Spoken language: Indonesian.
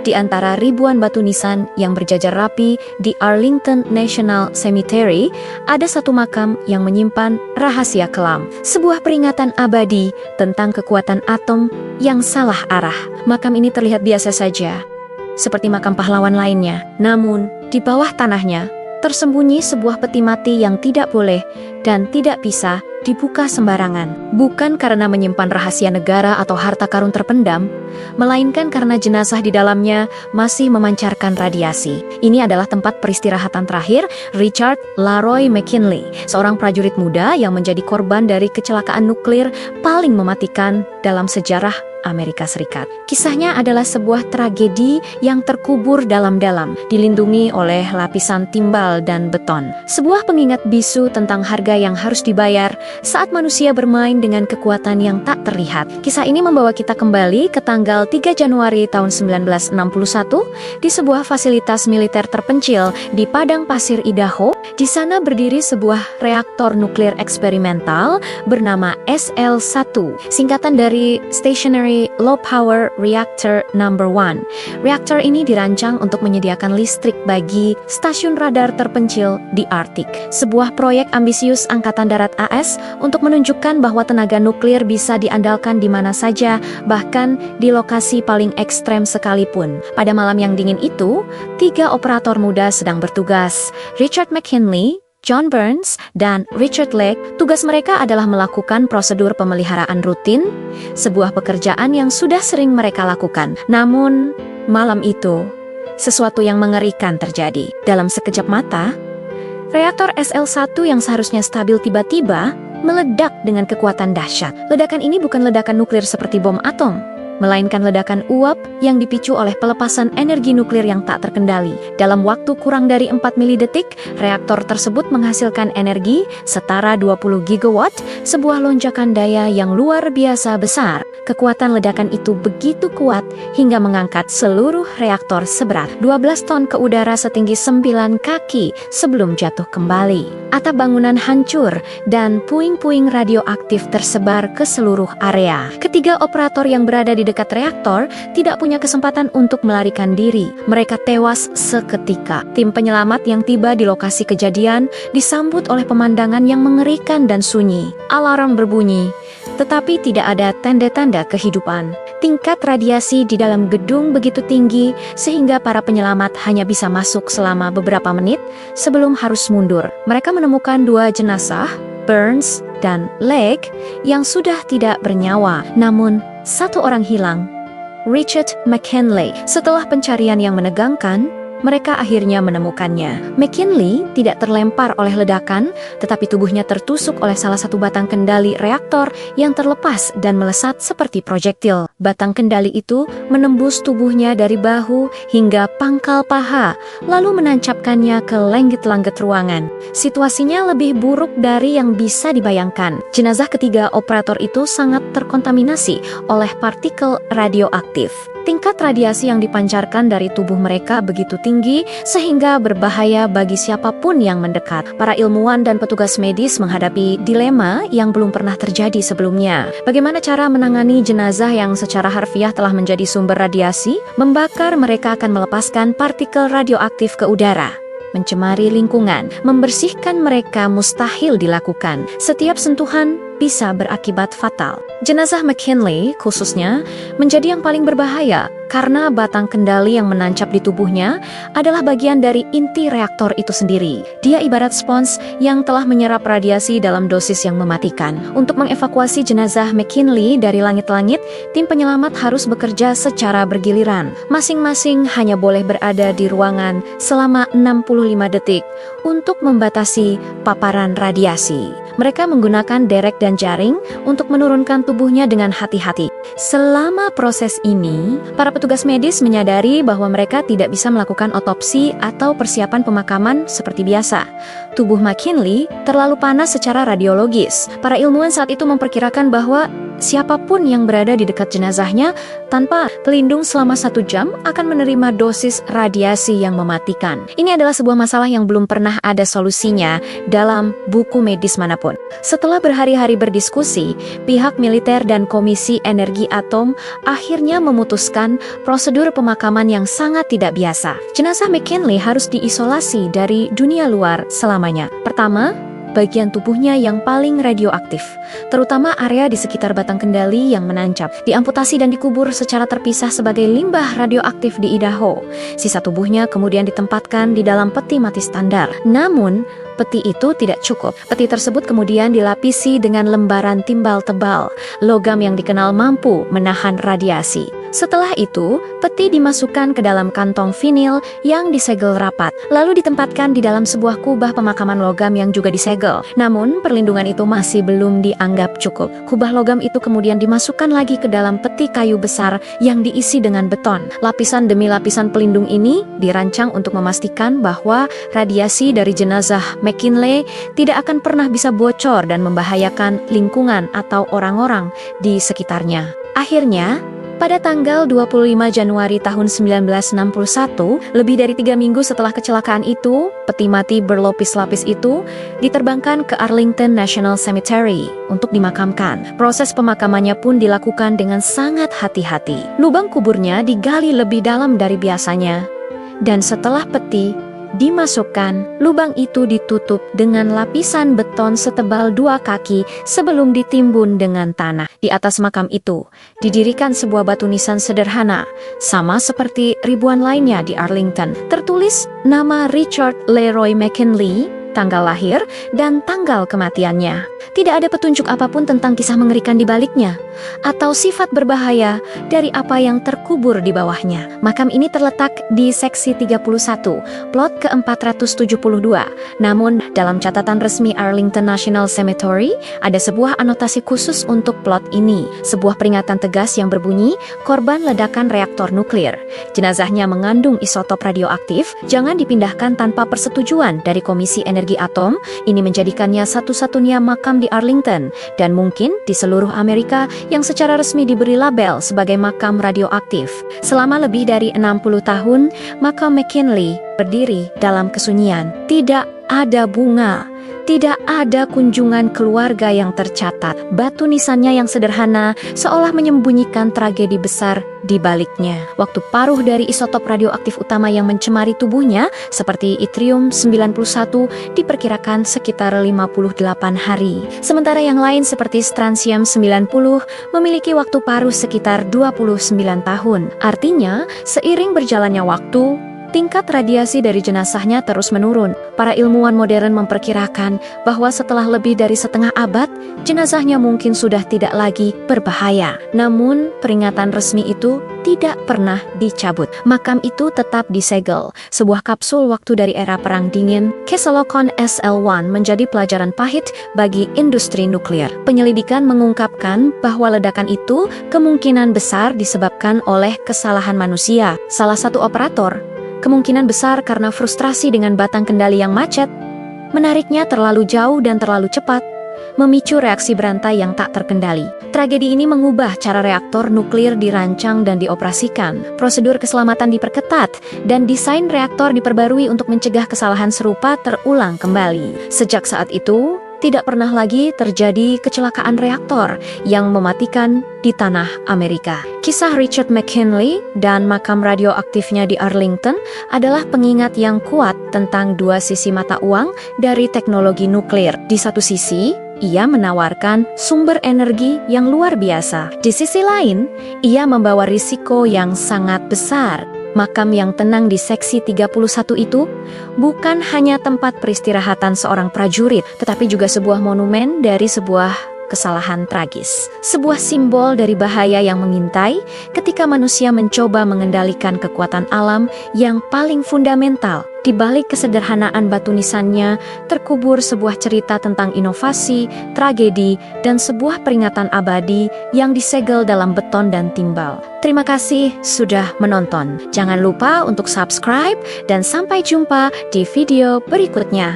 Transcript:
Di antara ribuan batu nisan yang berjajar rapi di Arlington National Cemetery, ada satu makam yang menyimpan rahasia kelam. Sebuah peringatan abadi tentang kekuatan atom yang salah arah. Makam ini terlihat biasa saja, seperti makam pahlawan lainnya. Namun, di bawah tanahnya, tersembunyi sebuah peti mati yang tidak boleh dan tidak bisa dibuka sembarangan. Bukan karena menyimpan rahasia negara atau harta karun terpendam, melainkan karena jenazah di dalamnya masih memancarkan radiasi. Ini adalah tempat peristirahatan terakhir Richard LaRoy McKinley, seorang prajurit muda yang menjadi korban dari kecelakaan nuklir paling mematikan dalam sejarah Amerika Serikat. Kisahnya adalah sebuah tragedi yang terkubur dalam-dalam, dilindungi oleh lapisan timbal dan beton. Sebuah pengingat bisu tentang harga yang harus dibayar saat manusia bermain dengan kekuatan yang tak terlihat. Kisah ini membawa kita kembali ke tanggal 3 Januari tahun 1961 di sebuah fasilitas militer terpencil di padang pasir Idaho. Di sana berdiri sebuah reaktor nuklir eksperimental bernama SL-1, singkatan dari Stationary Low Power Reactor No. 1. Reaktor ini dirancang untuk menyediakan listrik bagi stasiun radar terpencil di Arktik. Sebuah proyek ambisius Angkatan Darat AS untuk menunjukkan bahwa tenaga nuklir bisa diandalkan di mana saja, bahkan di lokasi paling ekstrem sekalipun. Pada malam yang dingin itu, 3 operator muda sedang bertugas. Richard McKinley, John Burns, dan Richard Lake. Tugas mereka adalah melakukan prosedur pemeliharaan rutin, sebuah pekerjaan yang sudah sering mereka lakukan. Namun, malam itu, sesuatu yang mengerikan terjadi. Dalam sekejap mata, reaktor SL-1 yang seharusnya stabil tiba-tiba meledak dengan kekuatan dahsyat. Ledakan ini bukan ledakan nuklir seperti bom atom, melainkan ledakan uap yang dipicu oleh pelepasan energi nuklir yang tak terkendali. Dalam waktu kurang dari 4 milidetik, reaktor tersebut menghasilkan energi setara 20 gigawatt, sebuah lonjakan daya yang luar biasa besar. Kekuatan ledakan itu begitu kuat hingga mengangkat seluruh reaktor seberat 12 ton ke udara setinggi 9 kaki sebelum jatuh kembali. Atap bangunan hancur dan puing-puing radioaktif tersebar ke seluruh area. Ketiga operator yang berada di dekat reaktor tidak punya kesempatan untuk melarikan diri. Mereka tewas seketika. Tim penyelamat yang tiba di lokasi kejadian disambut oleh pemandangan yang mengerikan dan sunyi. Alarm berbunyi, tetapi tidak ada tanda-tanda kehidupan. Tingkat radiasi di dalam gedung begitu tinggi sehingga para penyelamat hanya bisa masuk selama beberapa menit sebelum harus mundur. Mereka menemukan 2 jenazah, Burns dan Lake, yang sudah tidak bernyawa. Namun, 1 orang hilang, Richard McKinley. Setelah pencarian yang menegangkan, mereka akhirnya menemukannya. McKinley tidak terlempar oleh ledakan, tetapi tubuhnya tertusuk oleh salah satu batang kendali reaktor yang terlepas dan melesat seperti proyektil. Batang kendali itu menembus tubuhnya dari bahu hingga pangkal paha, lalu menancapkannya ke langit-langit ruangan. Situasinya lebih buruk dari yang bisa dibayangkan. Jenazah ketiga operator itu sangat terkontaminasi oleh partikel radioaktif. Tingkat radiasi yang dipancarkan dari tubuh mereka begitu tinggi sehingga berbahaya bagi siapapun yang mendekat. Para ilmuwan dan petugas medis menghadapi dilema yang belum pernah terjadi sebelumnya. Bagaimana cara menangani jenazah yang secara harfiah telah menjadi sumber radiasi? Membakar mereka akan melepaskan partikel radioaktif ke udara, mencemari lingkungan. Membersihkan mereka mustahil dilakukan. Setiap sentuhan bisa berakibat fatal. Jenazah McKinley khususnya menjadi yang paling berbahaya karena batang kendali yang menancap di tubuhnya adalah bagian dari inti reaktor itu sendiri. Dia ibarat spons yang telah menyerap radiasi dalam dosis yang mematikan. Untuk mengevakuasi jenazah McKinley dari langit-langit, tim penyelamat harus bekerja secara bergiliran. Masing-masing hanya boleh berada di ruangan selama 65 detik untuk membatasi paparan radiasi. Mereka menggunakan derek dan jaring untuk menurunkan tubuhnya dengan hati-hati. Selama proses ini, para petugas medis menyadari bahwa mereka tidak bisa melakukan otopsi atau persiapan pemakaman seperti biasa. Tubuh McKinley terlalu panas secara radiologis. Para ilmuwan saat itu memperkirakan bahwa siapapun yang berada di dekat jenazahnya tanpa pelindung selama 1 jam akan menerima dosis radiasi yang mematikan. Ini adalah sebuah masalah yang belum pernah ada solusinya dalam buku medis manapun. Setelah berhari-hari berdiskusi, pihak militer dan Komisi Energi Energi Atom akhirnya memutuskan prosedur pemakaman yang sangat tidak biasa. Jenazah McKinley harus diisolasi dari dunia luar selamanya. Pertama, bagian tubuhnya yang paling radioaktif, terutama area di sekitar batang kendali yang menancap, diamputasi dan dikubur secara terpisah sebagai limbah radioaktif di Idaho. Sisa tubuhnya kemudian ditempatkan di dalam peti mati standar. Namun, peti itu tidak cukup. Peti tersebut kemudian dilapisi dengan lembaran timbal tebal, logam yang dikenal mampu menahan radiasi. Setelah itu, peti dimasukkan ke dalam kantong vinil yang disegel rapat, lalu ditempatkan di dalam sebuah kubah pemakaman logam yang juga disegel. Namun, perlindungan itu masih belum dianggap cukup. Kubah logam itu kemudian dimasukkan lagi ke dalam peti kayu besar yang diisi dengan beton. Lapisan demi lapisan pelindung ini dirancang untuk memastikan bahwa radiasi dari jenazah McKinley tidak akan pernah bisa bocor dan membahayakan lingkungan atau orang-orang di sekitarnya. Akhirnya, pada tanggal 25 Januari tahun 1961, lebih dari 3 minggu setelah kecelakaan itu, peti mati berlapis-lapis itu diterbangkan ke Arlington National Cemetery untuk dimakamkan. Proses pemakamannya pun dilakukan dengan sangat hati-hati. Lubang kuburnya digali lebih dalam dari biasanya. Dan setelah peti dimasukkan, lubang itu ditutup dengan lapisan beton setebal 2 kaki sebelum ditimbun dengan tanah. Di atas makam itu, didirikan sebuah batu nisan sederhana, sama seperti ribuan lainnya di Arlington. Tertulis nama Richard Leroy McKinley, tanggal lahir, dan tanggal kematiannya. Tidak ada petunjuk apapun tentang kisah mengerikan di baliknya, atau sifat berbahaya dari apa yang terkubur di bawahnya. Makam ini terletak di seksi 31, plot ke-472. Namun, dalam catatan resmi Arlington National Cemetery, ada sebuah anotasi khusus untuk plot ini. Sebuah peringatan tegas yang berbunyi, korban ledakan reaktor nuklir. Jenazahnya mengandung isotop radioaktif, jangan dipindahkan tanpa persetujuan dari Komisi Energi Atom. Ini menjadikannya satu-satunya makam di Arlington dan mungkin di seluruh Amerika yang secara resmi diberi label sebagai makam radioaktif. Selama lebih dari 60 tahun, makam McKinley berdiri dalam kesunyian. Tidak ada bunga, tidak ada kunjungan keluarga yang tercatat. Batu nisannya yang sederhana seolah menyembunyikan tragedi besar di baliknya. Waktu paruh dari isotop radioaktif utama yang mencemari tubuhnya, seperti yttrium-91, diperkirakan sekitar 58 hari. Sementara yang lain seperti strontium-90 memiliki waktu paruh sekitar 29 tahun. Artinya, seiring berjalannya waktu, tingkat radiasi dari jenazahnya terus menurun. Para ilmuwan modern memperkirakan bahwa setelah lebih dari setengah abad, jenazahnya mungkin sudah tidak lagi berbahaya. Namun, peringatan resmi itu tidak pernah dicabut. Makam itu tetap disegel. Sebuah kapsul waktu dari era Perang Dingin, Keselowcon SL-1 menjadi pelajaran pahit bagi industri nuklir. Penyelidikan mengungkapkan bahwa ledakan itu kemungkinan besar disebabkan oleh kesalahan manusia. Salah satu operator, kemungkinan besar karena frustrasi dengan batang kendali yang macet, menariknya terlalu jauh dan terlalu cepat, memicu reaksi berantai yang tak terkendali. Tragedi ini mengubah cara reaktor nuklir dirancang dan dioperasikan. Prosedur keselamatan diperketat, dan desain reaktor diperbarui untuk mencegah kesalahan serupa terulang kembali. Sejak saat itu, tidak pernah lagi terjadi kecelakaan reaktor yang mematikan di tanah Amerika. Kisah Richard McKinley dan makam radioaktifnya di Arlington adalah pengingat yang kuat tentang dua sisi mata uang dari teknologi nuklir. Di satu sisi, ia menawarkan sumber energi yang luar biasa. Di sisi lain, ia membawa risiko yang sangat besar. Makam yang tenang di seksi 31 itu bukan hanya tempat peristirahatan seorang prajurit, tetapi juga sebuah monumen dari sebuah kesalahan tragis. Sebuah simbol dari bahaya yang mengintai ketika manusia mencoba mengendalikan kekuatan alam yang paling fundamental. Di balik kesederhanaan batu nisannya, terkubur sebuah cerita tentang inovasi, tragedi, dan sebuah peringatan abadi yang disegel dalam beton dan timbal. Terima kasih sudah menonton. Jangan lupa untuk subscribe dan sampai jumpa di video berikutnya.